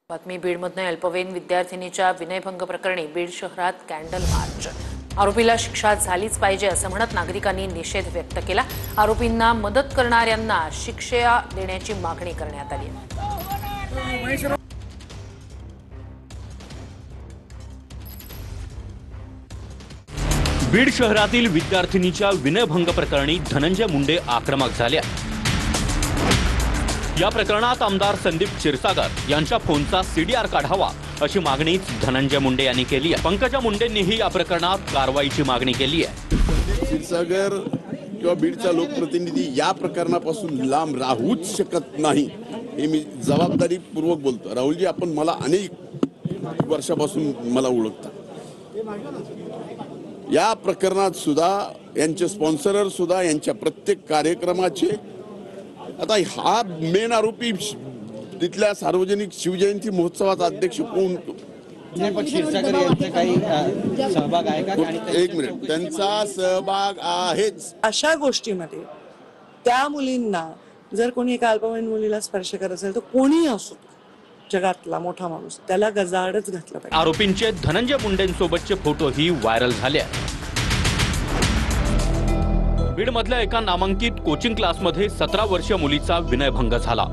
बातमी बीडमधून अल्पवयीन विद्यार्थिनीच्या विनयभंग प्रकरणी बीड शहरात कॅन्डल मार्च। आरोपीला शिक्षा झालीच पाहिजे असं म्हणत नागरिकांनी निषेध व्यक्त केला। आरोपींना मदत करणाऱ्यांना शिक्षा देण्याची मागणी करण्यात आली आहे। बीड शहरातील विद्यार्थिनीच्या विनयभंग प्रकरणी धनंजय मुंडे आक्रमक झाले। या प्रकरणात आमदार संदीप क्षीरसागर यांच्या फोनचा सीडीआर काढावा अशी मागणी धनंजय मुंडे यांनी केली आहे। पंकजा मुंडेंनीही या प्रकरणात कारवाईची मागणी केली आहे। क्षीरसागर किंवा बीडचा लोकप्रतिनिधी या प्रकरणापासून लांब राहूच शकत नाही हे मी जबाबदारीपूर्वक बोलतो। राहुलजी, आपण मला अनेक वर्षापासून मला ओळखता। या प्रकरणात सुद्धा यांचे स्पॉन्सरर सुद्धा यांच्या प्रत्येक कार्यक्रमाचे आता हा मेन आरोपी तिथल्या सार्वजनिक शिवजयंती महोत्सवाचा अध्यक्ष कोण? क्षीरसागर यांचा काही सहभाग आहे का? एक मिनिट, त्यांचा सहभाग आहेच। अशा गोष्टीमध्ये त्या मुलींना जर कोणी एका अल्पवयीन मुलीला स्पर्श करत असेल तर कोणी असो जगातला मोठा माणूस त्याला गजाआडच घातलं पाहिजे। आरोपींचे धनंजय मुंडेंसोबतचे फोटोही व्हायरल झाले आहेत। बीडमधल्या एका नामांकित कोचिंग क्लासमध्ये 17 वर्षीय मुलीचा विनयभंग झाला।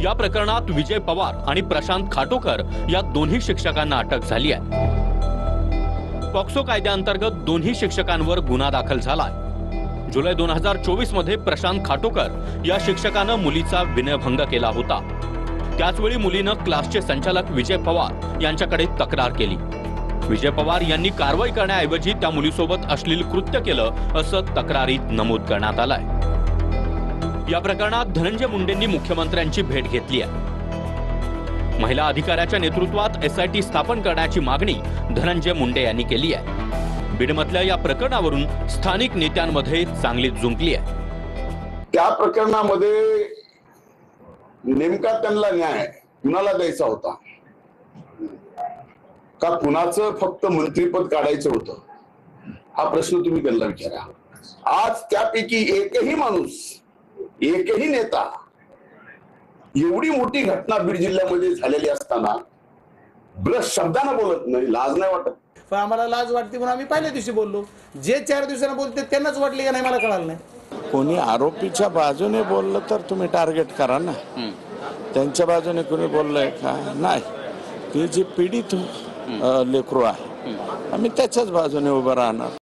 या प्रकरणात विजय पवार आणि प्रशांत खाटोकर या दोन्ही शिक्षकांना अटक झाली आहे। पॉक्सो कायद्याअंतर्गत दोन्ही शिक्षकांवर गुन्हा दाखल झालाय। जुलै 2024 मध्ये प्रशांत खाटोकर या शिक्षकानं मुलीचा विनयभंग केला होता। त्याचवेळी मुलीनं क्लासचे संचालक विजय पवार यांच्याकडे तक्रार केली। विजय पवार यांनी कारवाई करण्याऐवजी त्या मुलीसोबत अश्लील कृत्य केलं असं तक्रारीत नमूद करण्यात आलंय। या प्रकरणात धनंजय मुंडेंनी मुख्यमंत्र्यांची भेट घेतली आहे। महिला अधिकाऱ्याच्या नेतृत्वात एसआयटी स्थापन करण्याची मागणी धनंजय मुंडे यांनी केली आहे। बीडमधल्या या प्रकरणावरून स्थानिक नेत्यांमध्ये चांगलीच जुंपली आहे। त्या प्रकरणामध्ये नेमका त्यांना न्याय कुणाला द्यायचा होता का कुणाचं फक्त मंत्रीपद काढायचं होतं हा प्रश्न तुम्ही त्यांना विचारा। आज त्यापैकी एकही माणूस, एकही नेता एवढी मोठी घटना बीड जिल्ह्यामध्ये झालेली असताना ब्रश शब्दानं बोलत नाही, लाज नाही वाटत? पण आम्हाला लाज वाटते म्हणून आम्ही पहिल्या दिवशी बोललो। जे 4 दिवसांना बोलते त्यांनाच वाटले का नाही मला कळालं नाही। कोणी आरोपीच्या बाजूने बोललं तर तुम्ही टार्गेट करा ना। त्यांच्या बाजूने कोणी बोललंय का? नाही। ती जी पीडित लेकरू आहे आम्ही त्याच्याच बाजूने उभं राहणार।